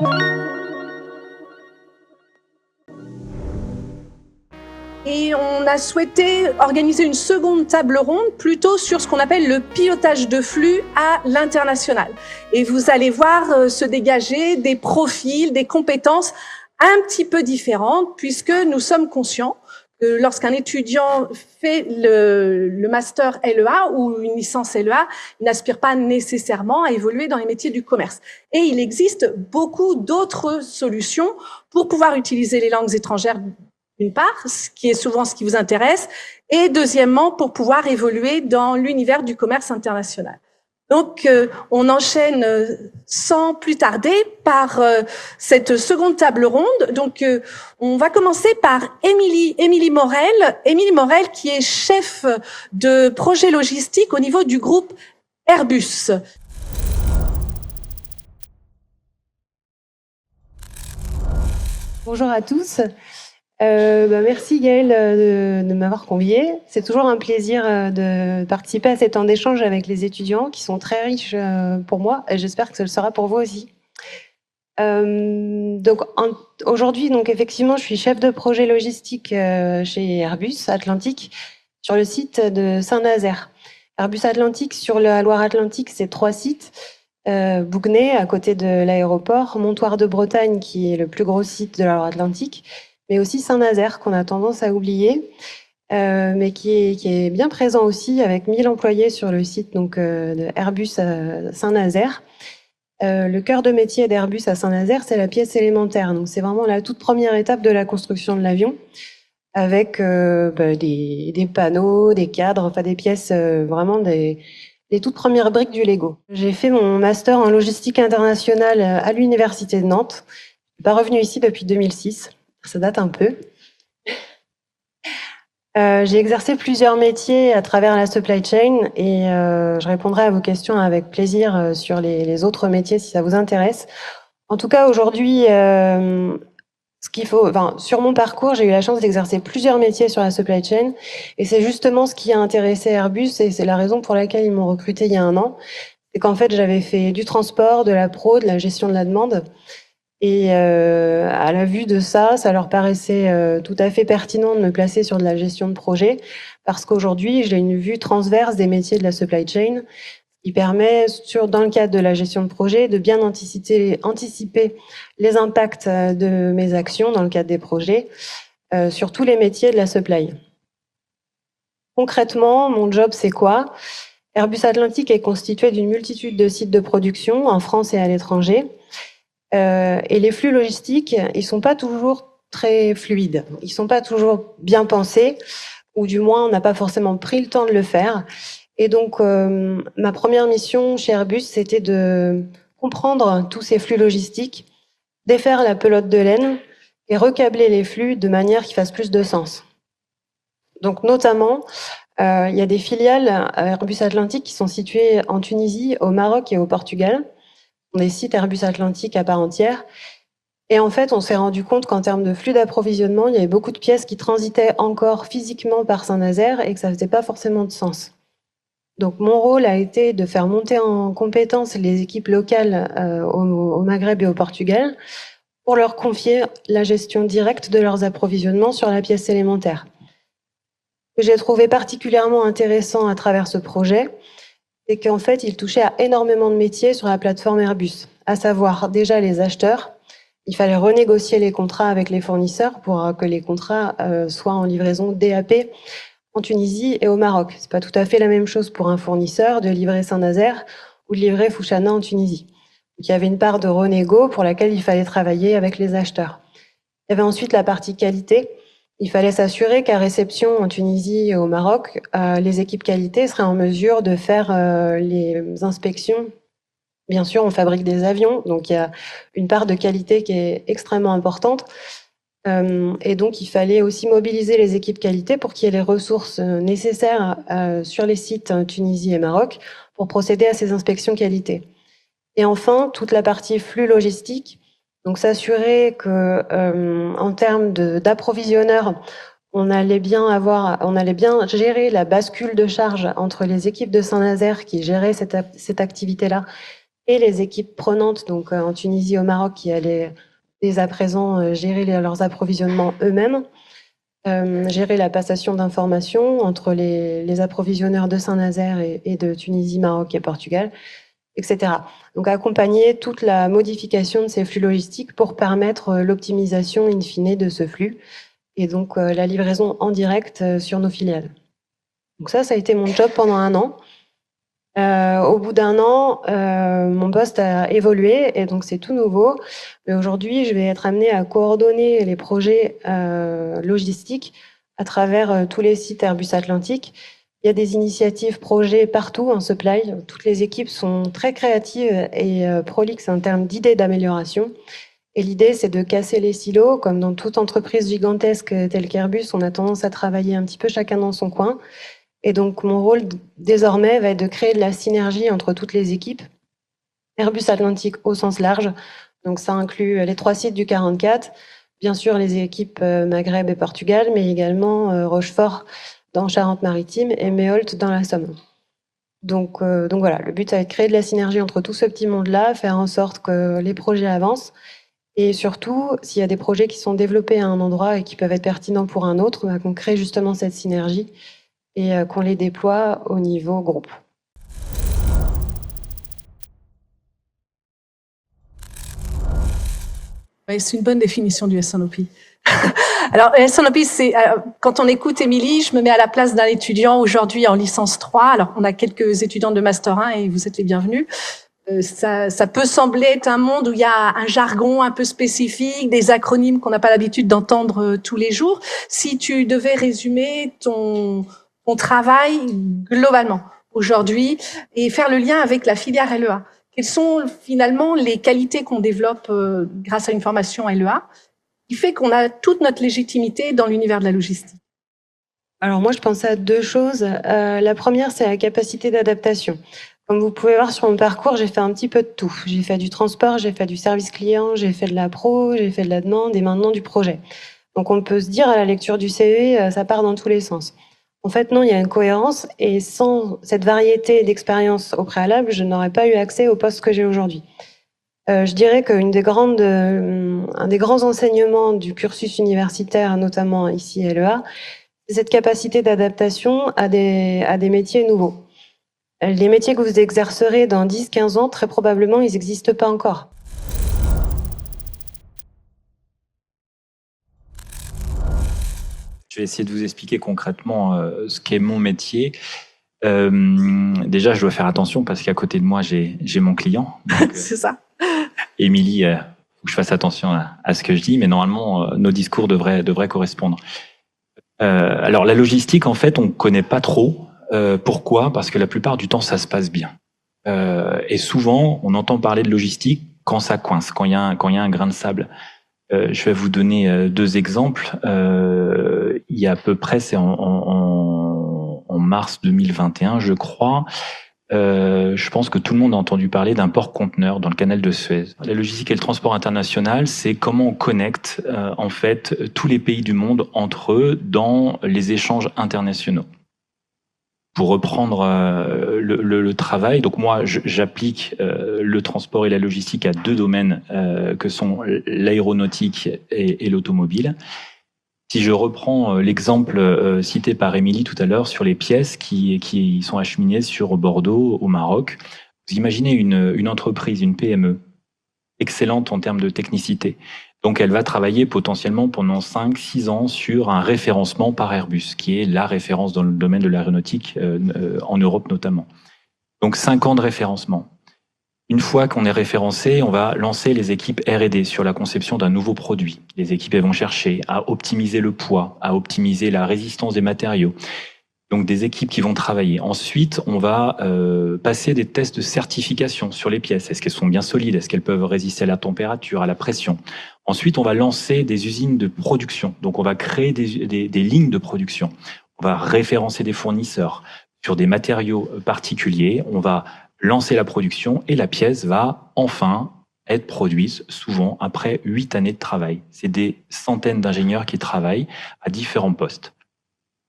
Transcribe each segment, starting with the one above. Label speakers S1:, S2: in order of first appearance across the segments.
S1: Et on a souhaité organiser une seconde table ronde plutôt sur ce qu'on appelle le pilotage de flux à l'international. Et vous allez voir se dégager des profils, des compétences un petit peu différentes, puisque nous sommes conscients que lorsqu'un étudiant fait le master LEA ou une licence LEA, il n'aspire pas nécessairement à évoluer dans les métiers du commerce. Et il existe beaucoup d'autres solutions pour pouvoir utiliser les langues étrangères, d'une part, ce qui est souvent ce qui vous intéresse, et deuxièmement, pour pouvoir évoluer dans l'univers du commerce international. Donc, on enchaîne sans plus tarder par cette seconde table ronde. Donc, on va commencer par Émilie Morel. Émilie Morel, qui est chef de projet logistique au niveau du groupe Airbus.
S2: Bonjour à tous. Merci Gaëlle de m'avoir conviée. C'est toujours un plaisir de participer à ces temps d'échange avec les étudiants qui sont très riches pour moi et j'espère que ce le sera pour vous aussi. Aujourd'hui, effectivement, je suis chef de projet logistique chez Airbus Atlantique sur le site de Saint-Nazaire. Airbus Atlantique sur la Loire-Atlantique, c'est 3 sites. Bouguenais, à côté de l'aéroport, Montoire de Bretagne, qui est le plus gros site de la Loire-Atlantique, mais aussi Saint-Nazaire, qu'on a tendance à oublier, mais qui est bien présent aussi, avec 1000 employés sur le site de Airbus à Saint-Nazaire. Le cœur de métier d'Airbus à Saint-Nazaire, c'est la pièce élémentaire. Donc, c'est vraiment la toute première étape de la construction de l'avion, avec des panneaux, des cadres, enfin des pièces, vraiment les toutes premières briques du Lego. J'ai fait mon master en logistique internationale à l'université de Nantes. Je suis pas revenue ici depuis 2006. Ça date un peu. J'ai exercé plusieurs métiers à travers la supply chain et je répondrai à vos questions avec plaisir sur les autres métiers si ça vous intéresse. En tout cas, aujourd'hui, sur mon parcours, j'ai eu la chance d'exercer plusieurs métiers sur la supply chain et c'est justement ce qui a intéressé Airbus et c'est la raison pour laquelle ils m'ont recruté il y a 1 an. C'est qu'en fait, j'avais fait du transport, de la pro, de la gestion de la demande. Et à la vue de ça, ça leur paraissait tout à fait pertinent de me placer sur de la gestion de projet parce qu'aujourd'hui, j'ai une vue transverse des métiers de la supply chain qui permet, dans le cadre de la gestion de projet, de bien anticiper les impacts de mes actions dans le cadre des projets sur tous les métiers de la supply. Concrètement, mon job, c'est quoi? Airbus Atlantique est constitué d'une multitude de sites de production en France et à l'étranger. Et les flux logistiques, ils sont pas toujours très fluides. Ils sont pas toujours bien pensés, ou du moins, on n'a pas forcément pris le temps de le faire. Et donc, ma première mission chez Airbus, c'était de comprendre tous ces flux logistiques, défaire la pelote de laine et recabler les flux de manière qui fasse plus de sens. Donc, notamment, il y a des filiales Airbus Atlantique qui sont situées en Tunisie, au Maroc et au Portugal. Des sites Airbus Atlantique à part entière. Et en fait, on s'est rendu compte qu'en termes de flux d'approvisionnement, il y avait beaucoup de pièces qui transitaient encore physiquement par Saint-Nazaire et que ça faisait pas forcément de sens. Donc, mon rôle a été de faire monter en compétence les équipes locales au Maghreb et au Portugal pour leur confier la gestion directe de leurs approvisionnements sur la pièce élémentaire. Ce que j'ai trouvé particulièrement intéressant à travers ce projet, c'est qu'en fait, il touchait à énormément de métiers sur la plateforme Airbus, à savoir déjà les acheteurs. Il fallait renégocier les contrats avec les fournisseurs pour que les contrats soient en livraison DAP en Tunisie et au Maroc. C'est pas tout à fait la même chose pour un fournisseur de livrer Saint-Nazaire ou de livrer Fouchana en Tunisie. Donc, il y avait une part de renégo pour laquelle il fallait travailler avec les acheteurs. Il y avait ensuite la partie qualité. Il fallait s'assurer qu'à réception en Tunisie et au Maroc, les équipes qualité seraient en mesure de faire les inspections. Bien sûr, on fabrique des avions, donc il y a une part de qualité qui est extrêmement importante. Et donc, il fallait aussi mobiliser les équipes qualité pour qu'il y ait les ressources nécessaires sur les sites Tunisie et Maroc pour procéder à ces inspections qualité. Et enfin, toute la partie flux logistique. Donc, s'assurer que, en termes d'approvisionneurs, on allait bien gérer la bascule de charge entre les équipes de Saint-Nazaire qui géraient cette activité-là et les équipes prenantes, donc en Tunisie, au Maroc, qui allaient dès à présent gérer leurs approvisionnements eux-mêmes, gérer la passation d'informations entre les approvisionneurs de Saint-Nazaire et de Tunisie, Maroc et Portugal, etc. Donc accompagner toute la modification de ces flux logistiques pour permettre l'optimisation in fine de ce flux et donc la livraison en direct sur nos filiales. Donc ça a été mon job pendant 1 an. Au bout d'1 an, mon poste a évolué et donc c'est tout nouveau. Mais aujourd'hui, je vais être amenée à coordonner les projets logistiques à travers tous les sites Airbus Atlantique. Il y a des initiatives projets partout en supply. Toutes les équipes sont très créatives et prolixes en termes d'idées d'amélioration. Et l'idée, c'est de casser les silos. Comme dans toute entreprise gigantesque telle qu'Airbus, on a tendance à travailler un petit peu chacun dans son coin. Et donc, mon rôle, désormais, va être de créer de la synergie entre toutes les équipes. Airbus Atlantique au sens large. Donc, ça inclut les 3 sites du 44. Bien sûr, les équipes Maghreb et Portugal, mais également Rochefort dans Charente-Maritime et Méholt dans la Somme. Donc voilà, le but, ça va être de créer de la synergie entre tout ce petit monde-là, faire en sorte que les projets avancent. Et surtout, s'il y a des projets qui sont développés à un endroit et qui peuvent être pertinents pour un autre, qu'on crée justement cette synergie et qu'on les déploie au niveau groupe.
S1: Oui, c'est une bonne définition du S&OP. Alors, S&OP, c'est quand on écoute Émilie, je me mets à la place d'un étudiant aujourd'hui en licence 3. Alors, on a quelques étudiants de Master 1 et vous êtes les bienvenus. Ça peut sembler être un monde où il y a un jargon un peu spécifique, des acronymes qu'on n'a pas l'habitude d'entendre tous les jours. Si tu devais résumer ton travail globalement aujourd'hui et faire le lien avec la filière LEA, quelles sont finalement les qualités qu'on développe grâce à une formation LEA qui fait qu'on a toute notre légitimité dans l'univers de la logistique?
S2: Alors moi, je pense à 2 choses. La première, c'est la capacité d'adaptation. Comme vous pouvez voir sur mon parcours, j'ai fait un petit peu de tout. J'ai fait du transport, j'ai fait du service client, j'ai fait de la pro, j'ai fait de la demande et maintenant du projet. Donc on peut se dire à la lecture du CV, ça part dans tous les sens. En fait, non, il y a une cohérence et sans cette variété d'expériences au préalable, je n'aurais pas eu accès au poste que j'ai aujourd'hui. Je dirais qu'un des grands enseignements du cursus universitaire, notamment ici à LEA, c'est cette capacité d'adaptation à des métiers nouveaux. Les métiers que vous exercerez dans 10-15 ans, très probablement, ils n'existent pas encore.
S3: Je vais essayer de vous expliquer concrètement ce qu'est mon métier. Déjà, je dois faire attention parce qu'à côté de moi, j'ai mon client.
S1: C'est ça.
S3: Émilie, faut que je fasse attention à ce que je dis, mais normalement, nos discours devraient correspondre. Alors, la logistique, en fait, on ne connaît pas trop. Pourquoi? Parce que la plupart du temps, ça se passe bien. Et souvent, on entend parler de logistique quand ça coince, quand il y a un grain de sable. Je vais vous donner 2 exemples. Il y a à peu près, c'est en mars 2021, je crois. Je pense que tout le monde a entendu parler d'un port-conteneur dans le canal de Suez. La logistique et le transport international, c'est comment on connecte en fait tous les pays du monde entre eux dans les échanges internationaux. Pour reprendre le travail, donc moi j'applique le transport et la logistique à 2 domaines que sont l'aéronautique et l'automobile. Si je reprends l'exemple cité par Émilie tout à l'heure sur les pièces qui sont acheminées sur Bordeaux au Maroc, vous imaginez une entreprise, une PME, excellente en termes de technicité. Donc elle va travailler potentiellement pendant 5-6 ans sur un référencement par Airbus, qui est la référence dans le domaine de l'aéronautique, en Europe notamment. Donc 5 ans de référencement. Une fois qu'on est référencé, on va lancer les équipes R&D sur la conception d'un nouveau produit. Les équipes elles vont chercher à optimiser le poids, à optimiser la résistance des matériaux. Donc des équipes qui vont travailler. Ensuite, on va passer des tests de certification sur les pièces. Est-ce qu'elles sont bien solides? Est-ce qu'elles peuvent résister à la température, à la pression? Ensuite, on va lancer des usines de production. Donc on va créer des lignes de production. On va référencer des fournisseurs sur des matériaux particuliers. On va lancer la production et la pièce va enfin être produite, souvent après 8 années de travail. C'est des centaines d'ingénieurs qui travaillent à différents postes.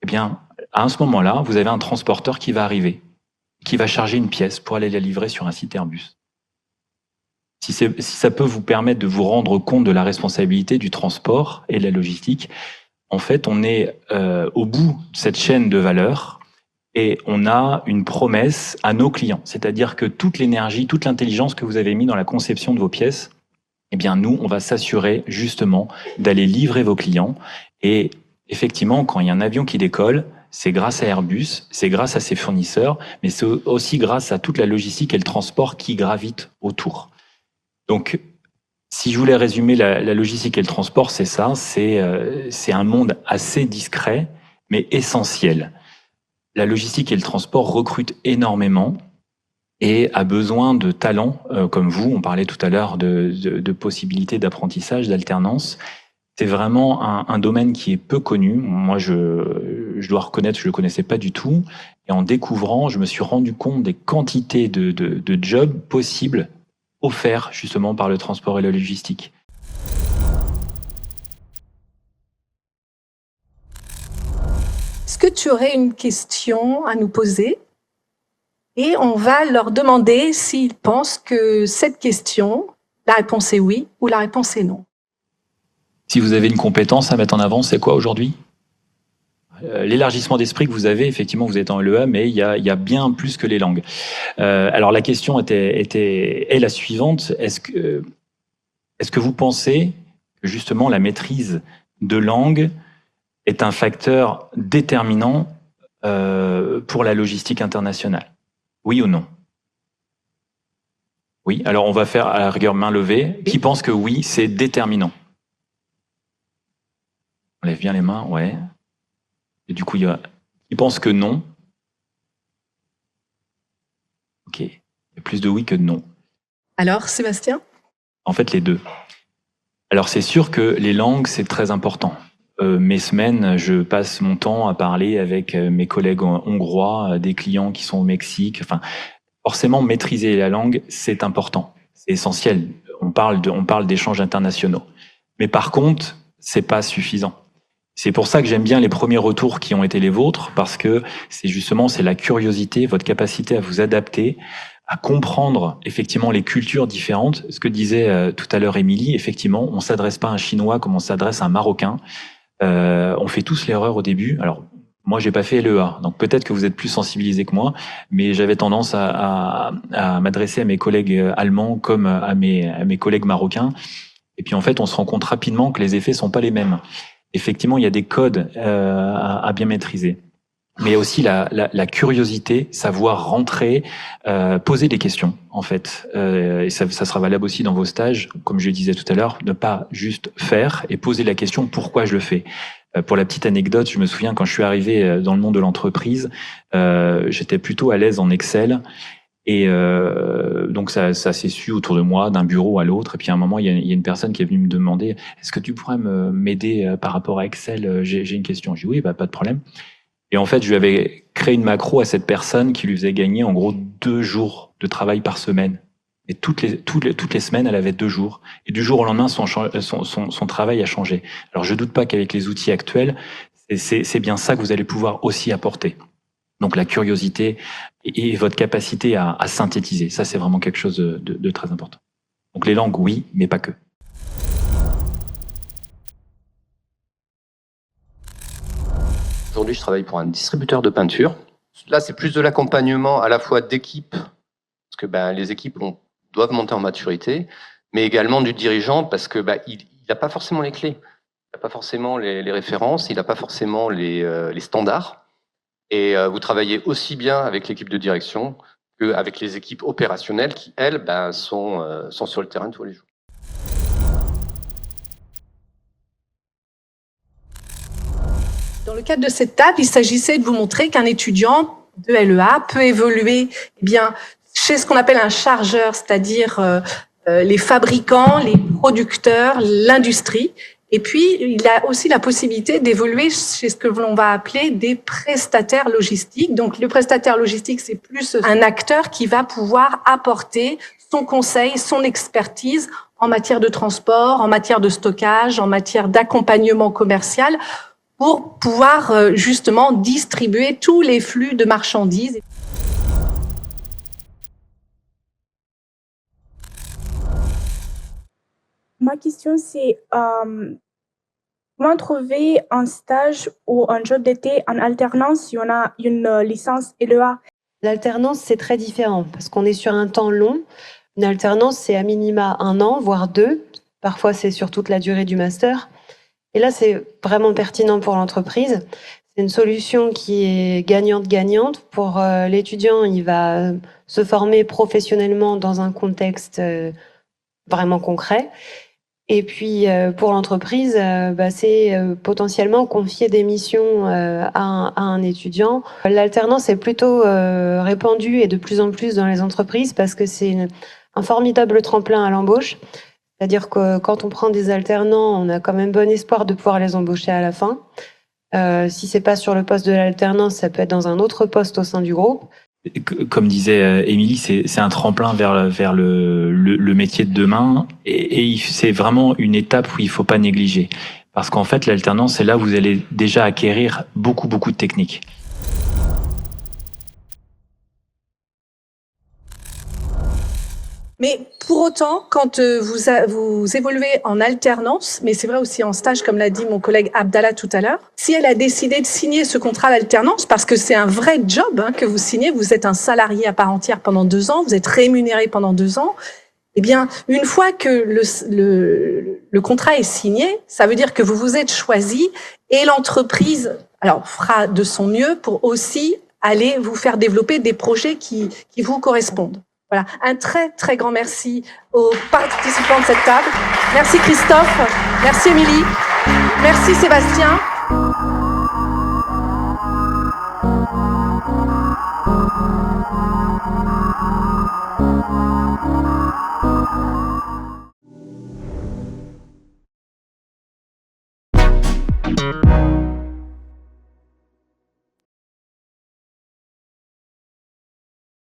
S3: Eh bien, à ce moment-là, vous avez un transporteur qui va arriver, qui va charger une pièce pour aller la livrer sur un site Airbus. Si ça peut vous permettre de vous rendre compte de la responsabilité du transport et de la logistique, en fait, on est au bout de cette chaîne de valeur et on a une promesse à nos clients. C'est-à-dire que toute l'énergie, toute l'intelligence que vous avez mis dans la conception de vos pièces, eh bien, nous, on va s'assurer justement d'aller livrer vos clients. Et effectivement, quand il y a un avion qui décolle, c'est grâce à Airbus, c'est grâce à ses fournisseurs, mais c'est aussi grâce à toute la logistique et le transport qui gravite autour. Donc, si je voulais résumer la logistique et le transport, c'est ça, c'est un monde assez discret, mais essentiel. La logistique et le transport recrutent énormément et a besoin de talents comme vous. On parlait tout à l'heure de possibilités d'apprentissage, d'alternance. C'est vraiment un domaine qui est peu connu. Moi, je dois reconnaître que je ne le connaissais pas du tout. Et en découvrant, je me suis rendu compte des quantités de jobs possibles offerts justement par le transport et la logistique.
S1: Est-ce que tu aurais une question à nous poser? Et on va leur demander s'ils pensent que cette question, la réponse est oui ou la réponse est non.
S3: Si vous avez une compétence à mettre en avant, c'est quoi aujourd'hui ? L'élargissement d'esprit que vous avez, effectivement, vous êtes en LEA, mais il y a bien plus que les langues. Alors la question est la suivante. Est-ce que vous pensez que justement la maîtrise de langue est un facteur déterminant pour la logistique internationale ? Oui ou non ? Oui. Alors on va faire à la rigueur main levée. Qui pense que oui, c'est déterminant ? On lève bien les mains, ouais. Et du coup, il pense que non. Ok. Il y a plus de oui que de non.
S1: Alors, Sébastien ?
S3: En fait, les deux. Alors, c'est sûr que les langues, c'est très important. Mes semaines, je passe mon temps à parler avec mes collègues hongrois, des clients qui sont au Mexique. Enfin, forcément, maîtriser la langue, c'est important. C'est essentiel. On parle d'échanges internationaux. Mais par contre, c'est pas suffisant. C'est pour ça que j'aime bien les premiers retours qui ont été les vôtres, parce que c'est la curiosité, votre capacité à vous adapter, à comprendre effectivement les cultures différentes. Ce que disait tout à l'heure Émilie, effectivement, on s'adresse pas à un Chinois comme on s'adresse à un Marocain. On fait tous l'erreur au début. Alors, moi, j'ai pas fait LEA, donc peut-être que vous êtes plus sensibilisés que moi, mais j'avais tendance à m'adresser à mes collègues allemands comme à mes collègues marocains. Et puis en fait, on se rend compte rapidement que les effets sont pas les mêmes. Effectivement, il y a des codes à bien maîtriser. Mais aussi la curiosité, savoir rentrer, poser des questions, en fait. Et ça sera valable aussi dans vos stages, comme je le disais tout à l'heure, ne pas juste faire et poser la question pourquoi je le fais. Pour la petite anecdote, je me souviens quand je suis arrivé dans le monde de l'entreprise, j'étais plutôt à l'aise en Excel. Et donc ça s'est su autour de moi, d'un bureau à l'autre. Et puis à un moment, il y a une personne qui est venue me demander « Est-ce que tu pourrais m'aider par rapport à Excel ? J'ai une question. » Je dis « Oui, pas de problème. » Et en fait, je lui avais créé une macro à cette personne qui lui faisait gagner en gros 2 jours de travail par semaine. Et toutes les semaines, elle avait 2 jours. Et du jour au lendemain, son travail a changé. Alors je doute pas qu'avec les outils actuels, c'est bien ça que vous allez pouvoir aussi apporter. Donc la curiosité et votre capacité à synthétiser, ça c'est vraiment quelque chose de très important. Donc les langues, oui, mais pas que.
S4: Aujourd'hui, je travaille pour un distributeur de peinture. Là, c'est plus de l'accompagnement à la fois d'équipes, parce que les équipes doivent monter en maturité, mais également du dirigeant, parce que il n'a pas forcément les clés, il n'a pas forcément les références, il n'a pas forcément les standards. Et vous travaillez aussi bien avec l'équipe de direction qu'avec les équipes opérationnelles qui, elles, sont sur le terrain tous les jours.
S1: Dans le cadre de cette table, il s'agissait de vous montrer qu'un étudiant de LEA peut évoluer chez ce qu'on appelle un chargeur, c'est-à-dire les fabricants, les producteurs, l'industrie. Et puis, il a aussi la possibilité d'évoluer chez ce que l'on va appeler des prestataires logistiques. Donc, le prestataire logistique, c'est plus un acteur qui va pouvoir apporter son conseil, son expertise en matière de transport, en matière de stockage, en matière d'accompagnement commercial, pour pouvoir justement distribuer tous les flux de marchandises.
S5: Ma question, c'est comment trouver un stage ou un job d'été en alternance si on a une licence LEA?
S2: L'alternance, c'est très différent parce qu'on est sur un temps long. Une alternance, c'est à minima 1 an, voire 2. Parfois, c'est sur toute la durée du master. Et là, c'est vraiment pertinent pour l'entreprise. C'est une solution qui est gagnante-gagnante. Pour l'étudiant, il va se former professionnellement dans un contexte vraiment concret. Et puis, pour l'entreprise, c'est potentiellement confier des missions à un étudiant. L'alternance est plutôt répandue et de plus en plus dans les entreprises parce que c'est un formidable tremplin à l'embauche. C'est-à-dire que quand on prend des alternants, on a quand même bon espoir de pouvoir les embaucher à la fin. Si c'est pas sur le poste de l'alternance, ça peut être dans un autre poste au sein du groupe.
S3: Comme disait Émilie, c'est un tremplin vers le métier de demain et c'est vraiment une étape où il faut pas négliger. Parce qu'en fait, l'alternance, c'est là où vous allez déjà acquérir beaucoup de techniques.
S1: Mais pour autant, quand vous évoluez en alternance, mais c'est vrai aussi en stage, comme l'a dit mon collègue Abdallah tout à l'heure, si elle a décidé de signer ce contrat d'alternance, parce que c'est un vrai job que vous signez, vous êtes un salarié à part entière pendant 2 ans, vous êtes rémunéré pendant 2 ans, eh bien, une fois que le contrat est signé, ça veut dire que vous vous êtes choisi et l'entreprise fera de son mieux pour aussi aller vous faire développer des projets qui vous correspondent. Voilà, un très grand merci aux participants de cette table. Merci Christophe, merci Émilie, merci Sébastien.